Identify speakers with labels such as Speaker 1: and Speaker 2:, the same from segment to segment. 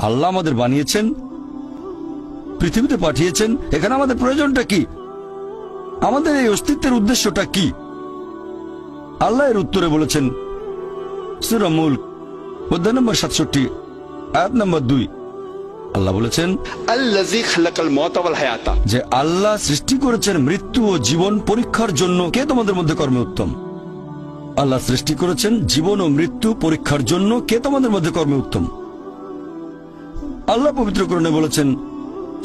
Speaker 1: আল্লাহ আমাদের বানিয়েছেন, পৃথিবীতে পাঠিয়েছেন, এখানে আমাদের প্রয়োজনটা কি, আমাদের এই অস্তিত্বের উদ্দেশ্যটা কি? আল্লাহ এর উত্তরে বলেছেন সূরা মুলক অধ্যায় নম্বর 67 আয়াত নম্বর 2। আল্লাহ বলেছেন
Speaker 2: আল্লাযী খালাকাল মাউতা ওয়াল হায়াতা,
Speaker 1: যে আল্লাহ সৃষ্টি করেছেন মৃত্যু ও জীবন পরীক্ষার জন্য। কে তোমাদের মধ্যে কর্মে উত্তম? আল্লাহ সৃষ্টি করেছেন জীবন ও মৃত্যু পরীক্ষার জন্য। কে তোমাদের মধ্যে কর্মে উত্তম? আল্লাহ পবিত্র কোরআনে বলেছেন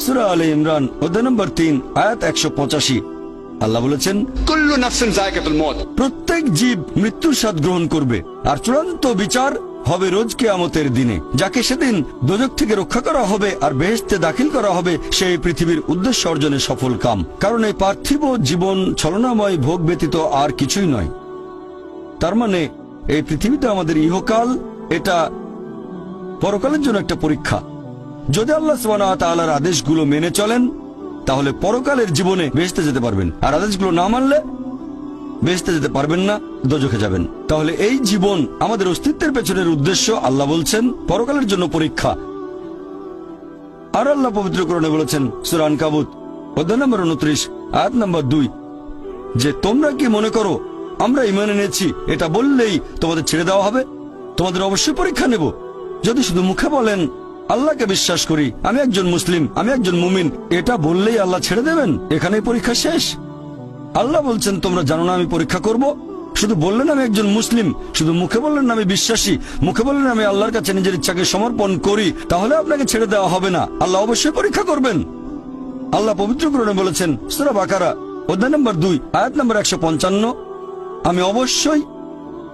Speaker 1: সূরা আলে ইমরান অধ্যায় নম্বর 3 আয়াত 185। আল্লাহ বলেছেন
Speaker 2: কুল্লু নাফসিন যায়কাতুল মউত,
Speaker 1: প্রত্যেক জীব মৃত্যুর স্বাদ গ্রহণ করবে, আর চূড়ান্ত বিচার হবে রোজ কিয়ামতের দিনে। যাকে সেদিন দোজখ থেকে রক্ষা করা হবে আর বেহেশতে দাখিল করা হবে, সেই পৃথিবীর উদ্দেশ্য অর্জনে সফল কাম। কারণ এই পার্থিব জীবন ছলনাময় ভোগ ব্যতীত আর কিছুই নয়। তার মানে এই পৃথিবীতে আমাদের ইহকাল, এটা পরকালের জন্য একটা পরীক্ষা। যদি আল্লাহ সুবহানাহু ওয়া তাআলার আদেশগুলো মেনে চলেন, তাহলে পরকালের জীবনে বেহেশতে যেতে পারবেন, আর আদেশগুলো না মানলে বেহেশতে যেতে পারবেন না, দোজখে যাবেন। তাহলে এই জীবন আমাদের অস্তিত্বের পেছনের উদ্দেশ্য। আল্লাহ বলছেন পরকালের জন্য পরীক্ষা। আর আল্লাহ পবিত্র কোরআনে বলেছেন সূরা আনকাবুত অধ্যায় নম্বর 29 আয়াত নম্বর 2 যে তোমরা কি মনে করো আমরা ঈমান এনেছি এটা বললেই তোমাদের ছেড়ে দেওয়া হবে? তোমাদের অবশ্যই পরীক্ষা নেব। যদি শুধু মুখে বলেন আল্লাহকে বিশ্বাস করি, আমি একজন মুসলিম, আমি একজন মুমিন, এটা বললেই আল্লাহ ছেড়ে দেবেন? এখানেই পরীক্ষা শেষ? আল্লাহ বলছেন তোমরা জানো না আমি পরীক্ষা করব? শুধু বললেন আমি একজন মুসলিম, শুধু মুখে বললেন আমি বিশ্বাসী, মুখে বললেন আমি আল্লাহর কাছে নিজের ইচ্ছাকে সমর্পণ করি, তাহলে আপনাকে ছেড়ে দেওয়া হবে না। আল্লাহ অবশ্যই পরীক্ষা করবেন। আল্লাহ পবিত্র কোরআনে বলেছেন সূরা বাকারা অধ্যায় নম্বর 2 আয়াত নম্বর 155 আমি অবশ্যই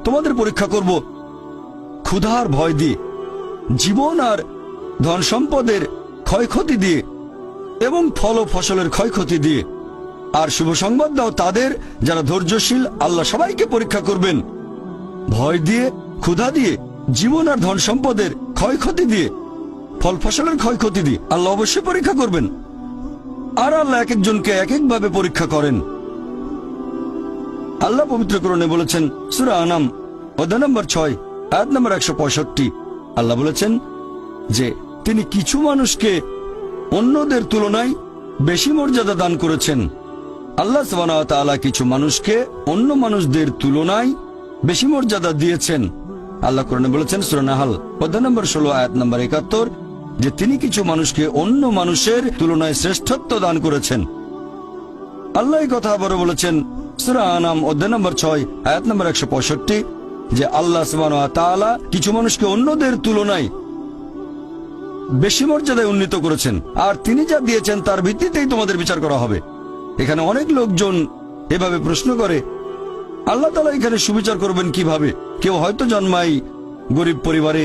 Speaker 1: তোমাদের পরীক্ষা করব ক্ষুধার ভয় দিয়ে, জীবন আর ধন সম্পদের ক্ষয়ক্ষতি দিয়ে এবং ফল ও ফসলের ক্ষয়ক্ষতি দিয়ে। আর শুভ সংবাদ দাও তাদের যারা ধৈর্যশীল। আল্লাহ সবাইকে পরীক্ষা করবেন ভয় দিয়ে, ক্ষুধা দিয়ে, জীবন আর ধন সম্পদের ক্ষয়ক্ষতি দিয়ে, ফল ফসলের ক্ষয়ক্ষতি দিয়ে। আল্লাহ অবশ্যই পরীক্ষা করবেন। আর আল্লাহ এক একজনকে এক একভাবে পরীক্ষা করেন। আল্লাহ পবিত্র কোরআনে বলেছেন সূরা আনাম অধ্যায় নম্বর 6 আয়াত নম্বর 165। আল্লাহ বলেছেন যে তিনি কিছু মানুষকে অন্যদের তুলনায় বেশি মর্যাদা দান করেছেন। আল্লাহ সুবহানাহু ওয়া তাআলা কিছু মানুষকে অন্য মানুষদের তুলনায় বেশি মর্যাদা দিয়েছেন। আল্লাহ কোরআনে বলেছেন সূরা নাহল অধ্যায় নম্বর 16 আয়াত নম্বর 71 যে তিনি কিছু মানুষকে অন্য মানুষের তুলনায় শ্রেষ্ঠত্ব দান করেছেন। আল্লাহ এই কথা আবারও বলেছেন সূরা আনাম অধ্যায় নম্বর 6 আয়াত নম্বর 165 যে আল্লাহ সুবহানাহু ওয়া তাআলা কিছু মানুষকে অন্যদের তুলনায় বেশি মর্যাদায় উন্নীত করেছেন, আর তিনি যা দিয়েছেন তার ভিত্তিতেই তোমাদের বিচার করা হবে। এখানে অনেক লোকজন এভাবে প্রশ্ন করে আল্লাহ তাআলা এখানে সুবিচার করবেন কিভাবে? কেউ হয়তো জন্মায় গরিব পরিবারে,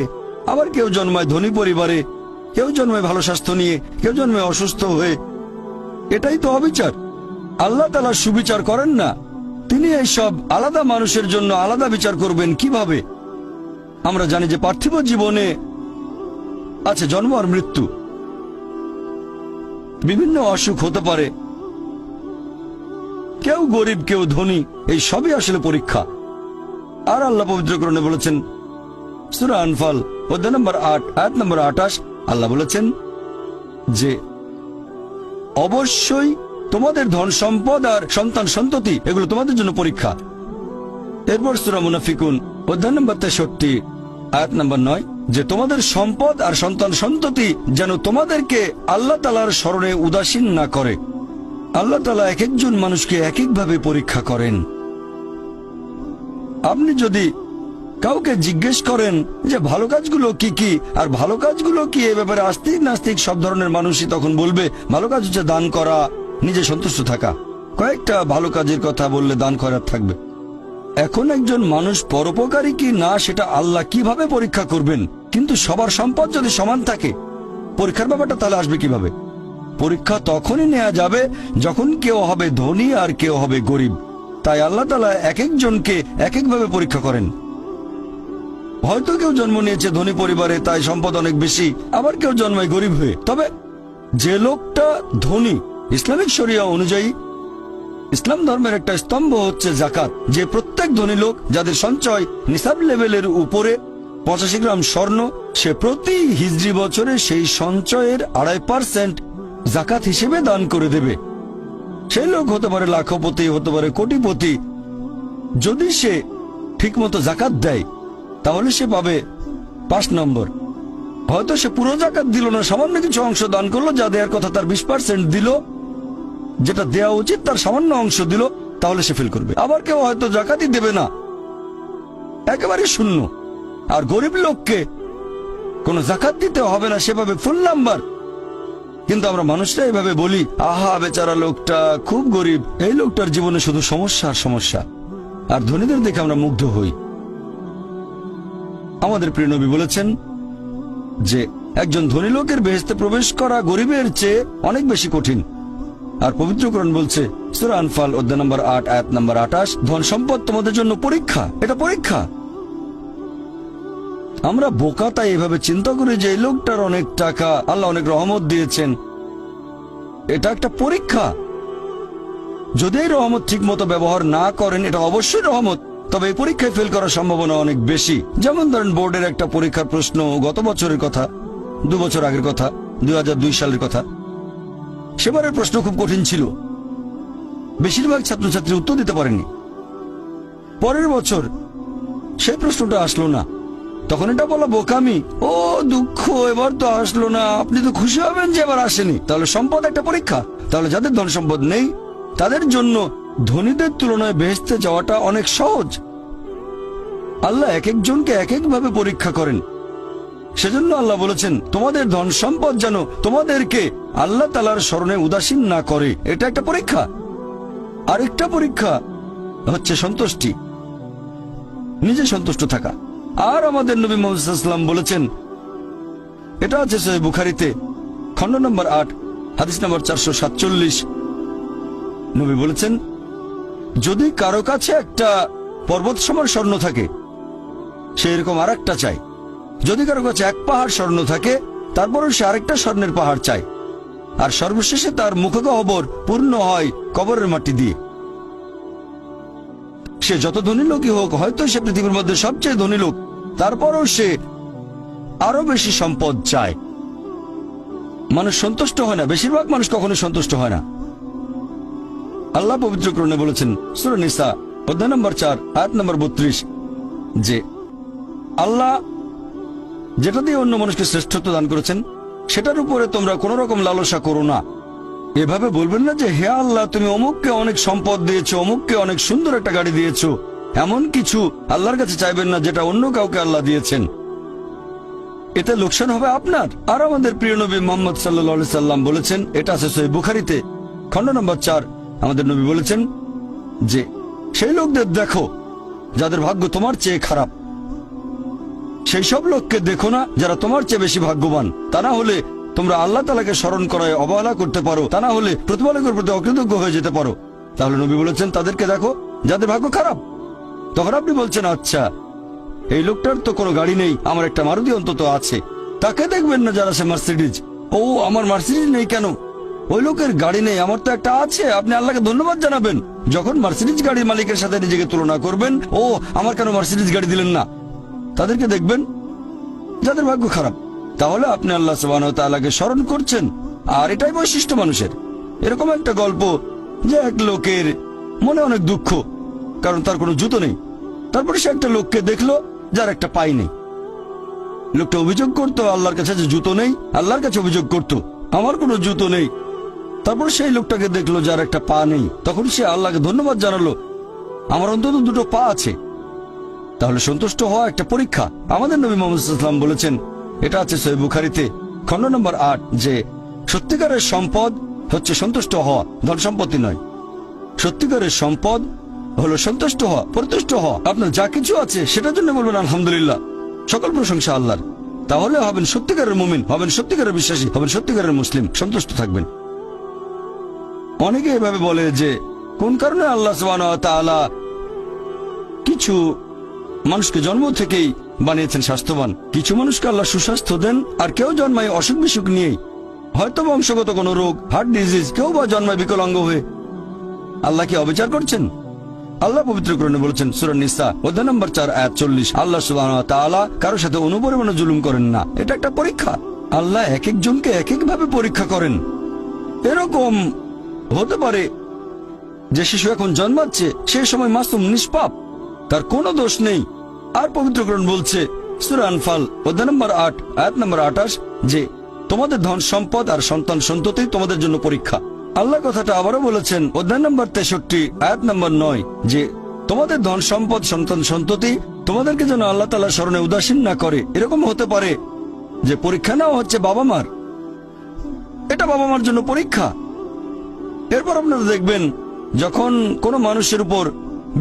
Speaker 1: আবার কেউ জন্মায় ধনী পরিবারে, কেউ জন্মায় ভালো স্বাস্থ্য নিয়ে, কেউ জন্মায় অসুস্থ হয়ে। এটাই তো অবিচার। আল্লাহ তাআলা সুবিচার করেন না। তিনি এইসব আলাদা মানুষের জন্য আলাদা বিচার করবেন কিভাবে? আমরা জানি যে পার্থিব জীবনে আছে জন্ম আর মৃত্যু, বিভিন্ন অসুখ হতে পারে, কেউ গরিব কেউ ধনী, এই সবই আসলে পরীক্ষা। আর আল্লাহ পবিত্র কোরআনে বলেছেন সূরা আনফাল অধ্যায় নম্বর 8 আয়াত নম্বর 28 আল্লাহ বলেছেন যে অবশ্যই তোমাদের ধন সম্পদ আর সন্তান সন্ততি এগুলো তোমাদের জন্য পরীক্ষা। এরপর সূরা মুনাফিকুন অধ্যায় নম্বর 63 আয়াত নম্বর 9 যে তোমাদের সম্পদ আর সন্তান সন্ততি যেন তোমাদেরকে আল্লাহ তাআলার স্মরণে উদাসীন না করে। আল্লাহ তাআলা এক একজন মানুষকে এক একভাবে পরীক্ষা করেন। আপনি যদি কাউকে জিজ্ঞেস করেন যে ভালো কাজগুলো কি কি আর ভালো কাজগুলো কি, এ ব্যাপারে আস্তিক নাস্তিক সব ধরনের মানুষই তখন বলবে ভালো কাজ হচ্ছে দান করা, নিজে সন্তুষ্ট থাকা। কয়েকটা ভালো কাজের কথা বললে দান খয়রাত থাকবে। এখন একজন মানুষ পরোপকারী কি না সেটা আল্লাহ কিভাবে পরীক্ষা করবেন? কিন্তু সবার সম্পদ যদি সমান থাকে, পরীক্ষার ব্যাপারটা তাহলে আসবে কিভাবে? পরীক্ষা তখনই নেওয়া যাবে যখন কেউ হবে ধনী আর কেউ হবে গরিব। তাই আল্লাহ তাআলা এক একজনকে এক একভাবে পরীক্ষা করেন। হয়তো কেউ জন্ম নিয়েছে ধনী পরিবারে, তাই সম্পদ অনেক বেশি, আবার কেউ জন্মায় গরিব হয়ে। তবে যে লোকটা ধনী, ইসলামিক শরিয়া অনুযায়ী ইসলাম ধর্মের একটা স্তম্ভ হচ্ছে যাকাত, যে প্রত্যেক ধনী লোক যাদের সঞ্চয় নিসাব লেভেলের উপরে 85 গ্রাম স্বর্ণ সে প্রতি হিজরি বছরে সেই সঞ্চয়ের 2.5% জাকাত হিসেবে দান করে দেবে। সেই লোক হতে পারে লাখপতি, হতে পারে কোটিপতি। যদি সে ঠিকমতো জাকাত দেয় তাহলে সে পাবে 5 নম্বর। হয়তো সে পুরো জাকাত দিল না, সামান্য কিছু অংশ দান করলো, যা দেওয়ার কথা তার 20% দিল, যেটা দেওয়া উচিত তার সামান্য অংশ দিল, তাহলে সে ফেল করবে। আবার কেউ হয়তো জাকাতই দেবে না, একেবারে শূন্য। আর গরিব লোককে কোনো জাকাত দিতে হবে না, সেভাবে ফুল নাম্বার। কিন্তু আমরা মানুষরা এইভাবে বলি, আহা বেচারা লোকটা খুব গরিব, এই লোকটার জীবনে শুধু সমস্যা আর সমস্যা। আর ধনীদের দেখে আমরা মুগ্ধ হই। আমাদের প্রিয় নবী বলেছেন যে একজন ধনী লোকের বেহেশতে প্রবেশ করা গরিবের চেয়ে অনেক বেশি কঠিন। আর পবিত্র কোরআন বলছে সূরা আনফাল অধ্যায় নম্বর 8 আয়াত নম্বর 28, ধন সম্পদ তোমাদের জন্য পরীক্ষা, এটা পরীক্ষা। আমরা বোকা তাই এভাবে চিন্তা করি যে এই লোকটার অনেক টাকা, আল্লাহ অনেক রহমত দিয়েছেন, এটা একটা পরীক্ষা। যদি এই রহমত ঠিক মতো ব্যবহার না করেন, এটা অবশ্যই রহমত, তবে এই পরীক্ষায় ফেল করার সম্ভাবনা অনেক বেশি। যেমন ধরেন বোর্ডের একটা পরীক্ষার প্রশ্ন, গত বছরের কথা, 2 বছর আগের কথা, 2002 সালের কথা। সেবারের প্রশ্ন খুব কঠিন ছিল, বেশিরভাগ ছাত্রছাত্রী উত্তর দিতে পারেনি। পরের বছর সেই প্রশ্নটা আসলো না, তখন এটা বলা বোকামি, ও দুঃখ, এবার তো আসলো না। আপনি তো খুশি হবেন যে এবার আসেনি। তাহলে সম্পদ একটা পরীক্ষা। তাহলে যাদের ধন সম্পদ নেই তাদের জন্য ধনীদের তুলনায় বেহেশতে যাওয়াটা অনেক সহজ। আল্লাহ এক একজনকে এক একভাবে পরীক্ষা করেন। সেজন্য আল্লাহ বলেছেন তোমাদের ধন সম্পদ যেন তোমাদেরকে আল্লাহ তাআলার স্মরণে উদাসীন না করে। এটা একটা পরীক্ষা। আরেকটা পরীক্ষা হচ্ছে সন্তুষ্টি, নিজে সন্তুষ্ট থাকা। আর আমাদের নবী মুহাম্মদ সাল্লাল্লাহু আলাইহি ওয়াসাল্লাম বলেছেন, এটা আছে সহিহ বুখারীতে খণ্ড নম্বর 8 হাদিস নম্বর 447, নবী বলেছেন যদি কারো কাছে একটা পর্বত সমান স্বর্ণ থাকে সে এরকম আরেকটা চায়। যদি কারো কাছে 1 পাহাড় স্বর্ণ থাকে তারপরও সে আরেকটা স্বর্ণের পাহাড় চায়। আর সর্বশেষে তার মুখগহ্বর পূর্ণ হয় কবরের মাটি দিয়ে। সে যত ধনী লোকই হোক, হয়তো সে পৃথিবীর মধ্যে সবচেয়ে ধনী লোক, তারপরও সে আরো বেশি সম্পদ চায়। মানুষ সন্তুষ্ট হয় না, বেশিরভাগ মানুষ কখনো সন্তুষ্ট হয় না। আল্লাহ পবিত্র কোরআনে বলেছেন সূরা নিসা অধ্যায় নম্বর 4 আয়াত নম্বর 32 যে আল্লাহ যেটা দিয়ে অন্য মানুষকে শ্রেষ্ঠত্ব দান করেছেন সেটার উপরে তোমরা কোন রকম লালসা করো না। এভাবে বলবেন না যে হে আল্লাহ তুমি অমুককে অনেক সম্পদ দিয়েছো, অমুককে অনেক সুন্দর একটা গাড়ি দিয়েছো। এমন কিছু আল্লাহর কাছে চাইবেন না যেটা অন্য কাউকে আল্লাহ দিয়েছেন, এতে লোকসান হবে আপনার। আর আমাদের প্রিয় নবী মুহাম্মদ সাল্লাল্লাহু আলাইহি সাল্লাম বলেছেন, এটা আছে সহিহ বুখারীতে খণ্ড নম্বর 4, আমাদের নবী বলেছেন যে সেই লোকদের দেখো যাদের ভাগ্য তোমার চেয়ে খারাপ, সেই সব লোককে দেখো না যারা তোমার চেয়ে বেশি ভাগ্যবান। তা না হলে তোমরা আল্লাহ তাআলাকে স্মরণ করায় অবহেলা করতে পারো, তা না হলে প্রতিপালকের প্রতি অকৃতজ্ঞ হয়ে যেতে পারো। তাহলে নবী বলেছেন তাদেরকে দেখো যাদের ভাগ্য খারাপ। তখন আপনি বলছেন আচ্ছা এই লোকটার তো কোনো গাড়ি নেই, আমার একটা মারুতি অন্তত আছে। তাকে দেখবেন না যারা সে মার্সিডিজ, ও আমার মার্সিডিজ নেই কেন, ওই লোকের গাড়ি নেই, আমার তো একটা আছে। আপনি আল্লাহকে ধন্যবাদ জানাবেন। যখন মার্সিডিজ গাড়ির মালিকের সাথে নিজেকে তুলনা করবেন, ও আমার কেন মার্সিডিজ গাড়ি দিলেন না, তাদেরকে দেখবেন যাদের ভাগ্য খারাপ। তাহলে আপনি আল্লাহ সুবহানাহু ওয়া তাআলাকে স্মরণ করছেন। আর এটাই বৈশিষ্ট্য মানুষের। এরকম একটা গল্প যে এক লোকের মনে অনেক দুঃখ, কারণ তার কোনো জুতো নেই। তারপরে সে একটা লোককে দেখলো যার একটা পাই নেই। লোকটা অভিযোগ করতো আল্লাহর কাছে যে জুতো নেই, আল্লাহর কাছে অভিযোগ করতো আমার কোনো জুতো নেই। তারপর সেই লোকটাকে দেখলো যার একটা পা নেই, তখন সে আল্লাহকে ধন্যবাদ জানালো আমার অন্তত 2টো পা আছে। তাহলে সন্তুষ্ট হওয়া একটা পরীক্ষা। আমাদের নবী মুহাম্মদ সাল্লাল্লাহু আলাইহি ওয়াসাল্লাম বলেছেন, এটা আছে সহিহ বুখারীতে খণ্ড নম্বর 8 যে সত্যিকারের সম্পদ হচ্ছে সন্তুষ্ট হওয়া, ধন সম্পত্তি নয়। সত্যিকারের সম্পদ হলো সন্তুষ্ট হওয়া, পরিতুষ্ট হওয়া। আপনার যা কিছু আছে সেটার জন্য বলবেন আলহামদুলিল্লাহ, সকল প্রশংসা আল্লাহর। তাহলে হবেন সত্যিকারের মুমিন, হবেন সত্যিকারের বিশ্বাসী, হবেন সত্যিকারের মুসলিম, সন্তুষ্ট থাকবেন। অনেকে এভাবে বলে যে কোন কারণে আল্লাহ সুবহানাহু ওয়া তাআলা কিছু মানুষকে জন্ম থেকেই বানিয়েছেন স্বাস্থ্যবান, কিছু মানুষকে আল্লাহ সুস্বাস্থ্য দেন, আর কেউ জন্মায় অসুখ বিসুখ নিয়েই, হয়তো বংশগত কোনো রোগ, হার্ট ডিজিজ, কেউ বা জন্মায় বিকলাঙ্গ হয়ে। আল্লাহ কি অবিচার করছেন? আল্লাহ পবিত্র কোরআনে বলেছেন সূরা নিসা অধ্যায় নম্বর 4 আয়াত 40, আল্লাহ সুবহানাহু ওয়া তাআলা কারোর সাথে অনুপরিমাণে জুলুম করেন না। এটা একটা পরীক্ষা। আল্লাহ এক একজনকে এক এক ভাবে পরীক্ষা করেন। এরকম হতে পারে যে শিশু এখন জন্মাচ্ছে, সেই সময় মাসুম, নিষ্পাপ, তার কোনো দোষ নেই। আর পবিত্র কোরআন বলছে সূরা আনফাল অধ্যায় নম্বর 8 আয়াত নম্বর 28 যে তোমাদের ধন সম্পদ আর সন্তান সন্ততি তোমাদের জন্য পরীক্ষা। আল্লাহ কথাটা আবারও বলেছেন অধ্যায় নম্বর 63 আয়াত নম্বর 9 যে তোমাদের ধন সম্পদ সন্তান সন্ততি তোমাদেরকে যেন আল্লাহ তাআলার স্মরণে উদাসীন না করে। এরকম হতে পারে যে পরীক্ষা নেওয়া হচ্ছে বাবা মার, এটা বাবা মার জন্য পরীক্ষা। এরপর আপনারা দেখবেন যখন কোনো মানুষের উপর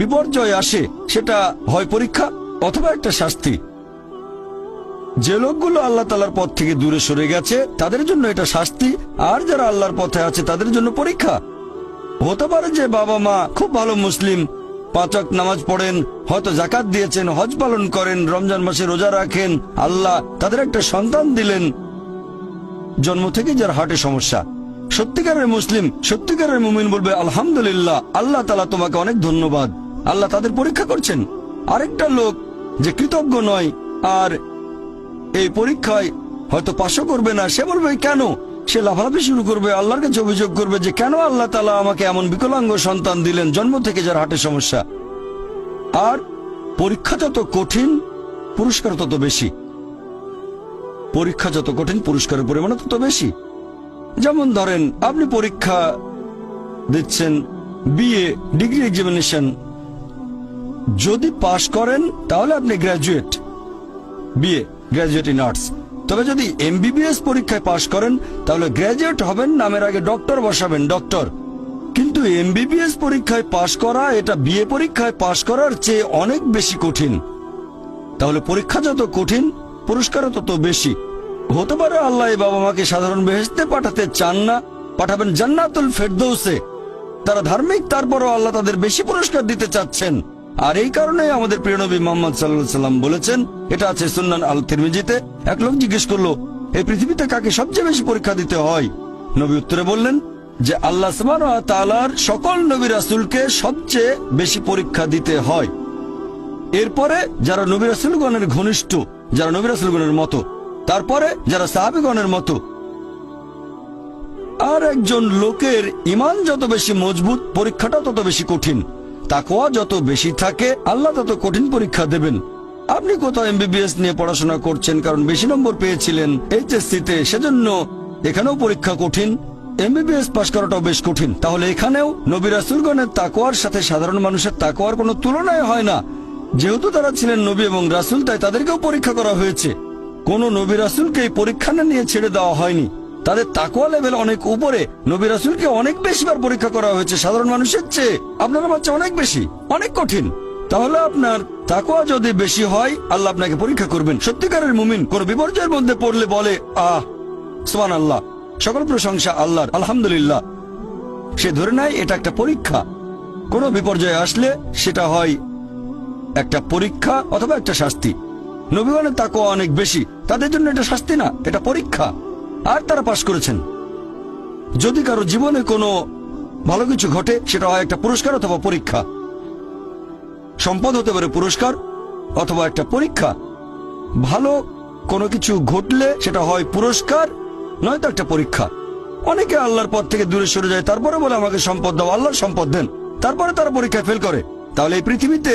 Speaker 1: বিপর্যয় আসে, সেটা হয় পরীক্ষা অথবা একটা শাস্তি। যে লোকগুলো আল্লাহ তাআলার পথ থেকে দূরে সরে গেছে তাদের জন্য এটা শাস্তি, আর যারা আল্লাহর পথে আছে তাদের জন্য পরীক্ষা। হতে পারে যে বাবা মা খুব ভালো মুসলিম, 5 ওয়াক্ত নামাজ পড়েন, হয়তো যাকাত দিয়েছেন, হজ পালন করেন, রমজান মাসে রোজা রাখেন, আল্লাহ তাদের একটা সন্তান দিলেন জন্ম থেকে যার হার্টে সমস্যা। সত্যিকারের মুসলিম, সত্যিকারের মুমিন বলবে আলহামদুলিল্লাহ, আল্লাহ তাআলা তোমাকে অনেক ধন্যবাদ। আল্লাহ তাদের পরীক্ষা করছেন। আরেকটা লোক যে কৃতজ্ঞ নয় আর এই পরীক্ষায় হয়তো পাশও করবে না, সে বলবে কেন, সে লাফালাফি শুরু করবে, আল্লাহর কাছে অভিযোগ করবে যে কেন আল্লাহ তাআলা আমাকে এমন বিকলাঙ্গ সন্তান দিলেন জন্ম থেকে যার হার্টে সমস্যা। আর পরীক্ষা যত কঠিন পুরস্কার তত বেশি। পরীক্ষা যত কঠিন পুরস্কারের পরিমাণ তত বেশি। যেমন ধরেন আপনি পরীক্ষা দিচ্ছেন বিএ ডিগ্রি এক্সামিনেশন, যদি পাশ করেন তাহলে আপনি graduate, BA graduate in arts. তবে যদি এমবিবিএস পরীক্ষায় পাশ করেন তাহলে গ্র্যাজুয়েট হবেন, নামের আগে ডক্টর বসাবেন, ডক্টর। কিন্তু এমবিবিএস পরীক্ষায় পাশ করা এটা বিএ পরীক্ষায় পাশ করার চেয়ে অনেক বেশি কঠিন। তাহলে পরীক্ষা যত কঠিন পুরস্কারও তত বেশি। হতে পারে আল্লাহ এই বাবা মাকে সাধারণ বেহেশতে পাঠাতে চান না, পাঠাবেন জান্নাতুল ফেরদৌসে। তারা ধার্মিক, তারপরও আল্লাহ তাদের বেশি পুরস্কার দিতে চাচ্ছেন। আর এই কারণে আমাদের প্রিয় নবী মুহাম্মদ সাল্লাল্লাহু আলাইহি সাল্লাম বলেছেন, এটা আছে সুন্নান আল তিরমিজিতে, এক লোক জিজ্ঞেস করলো এই পৃথিবীতে কাকে সবচেয়ে বেশি পরীক্ষা দিতে হয়? নবী উত্তরে বললেন যে আল্লাহ সুবহানাহু ওয়া তাআলার সকল নবী রাসূলকে সবচেয়ে বেশি পরীক্ষা দিতে হয়। এরপরে যারা নবী রাসূলগণের ঘনিষ্ঠ, যারা নবী রাসূলগণের মতো, তারপরে যারা সাহাবীগণের মতো। আর একজন লোকের ঈমান যত বেশি মজবুত পরীক্ষাটা তত বেশি কঠিন। তাকওয়া যত বেশি থাকে আল্লাহ তত কঠিন পরীক্ষা দেবেন। আপনি কোথাও এমবিবিএস নিয়ে পড়াশোনা করছেন কারণ বেশি নম্বর পেয়েছিলেন এইচএসসিতে, সেজন্য এখানেও পরীক্ষা কঠিন। এমবিবিএস পাশ করাটাও বেশ কঠিন। তাহলে এখানেও নবী রাসূলগণের তাকওয়ার সাথে সাধারণ মানুষের তাকওয়ার কোনো তুলনায় হয় না। যেহেতু তারা ছিলেন নবী এবং রাসূল, তাই তাদেরকেও পরীক্ষা করা হয়েছে। কোন নবী রাসূলকে এই পরীক্ষা না নিয়ে ছেড়ে দেওয়া হয়নি। তাদের তাকওয়া লেভেল অনেক উপরে। নবী রাসূলকে অনেক বেশিবার পরীক্ষা করা হয়েছে সাধারণ মানুষের চেয়ে। আপনার বাচ্চা অনেক বেশি, অনেক কঠিন। তাহলে আপনার তাকওয়া যদি বেশি হয় আল্লাহ আপনাকে পরীক্ষা করবেন। সত্যিকারের মুমিন কোন বিপর্যয়ের মধ্যে পড়লে বলে সুবহানাল্লাহ, সকল প্রশংসা আল্লাহর, আলহামদুলিল্লাহ। সে ধরে নেয় এটা একটা পরীক্ষা। কোন বিপর্যয় আসলে সেটা হয় একটা পরীক্ষা অথবা একটা শাস্তি। নবীগণের তাকওয়া অনেক বেশি, তাদের জন্য এটা শাস্তি না, এটা পরীক্ষা। আর তারা পাশ করেছেন। যদি কারো জীবনে কোনো ভালো কিছু ঘটে সেটা হয় একটা পুরস্কার অথবা পরীক্ষা। সম্পদ হতে পারে পুরস্কার অথবা একটা পরীক্ষা। ভালো কোনো কিছু ঘটলে সেটা হয় পুরস্কার নয়তো একটা পরীক্ষা। অনেকে আল্লাহর পথ থেকে দূরে সরে যায়, তারপরে বলে আমাকে সম্পদ দাও, আল্লাহর সম্পদ দেন, তারপরে তারা পরীক্ষায় ফেল করে। তাহলে এই পৃথিবীতে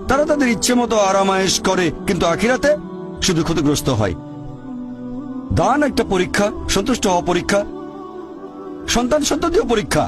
Speaker 1: তারা তাদের ইচ্ছে মতো আরামায়েশ করে, কিন্তু আখিরাতে শুধু ক্ষতিগ্রস্ত হয়। দান একটা পরীক্ষা, সন্তুষ্ট হওয়া পরীক্ষা, সন্তান সন্ততিও পরীক্ষা।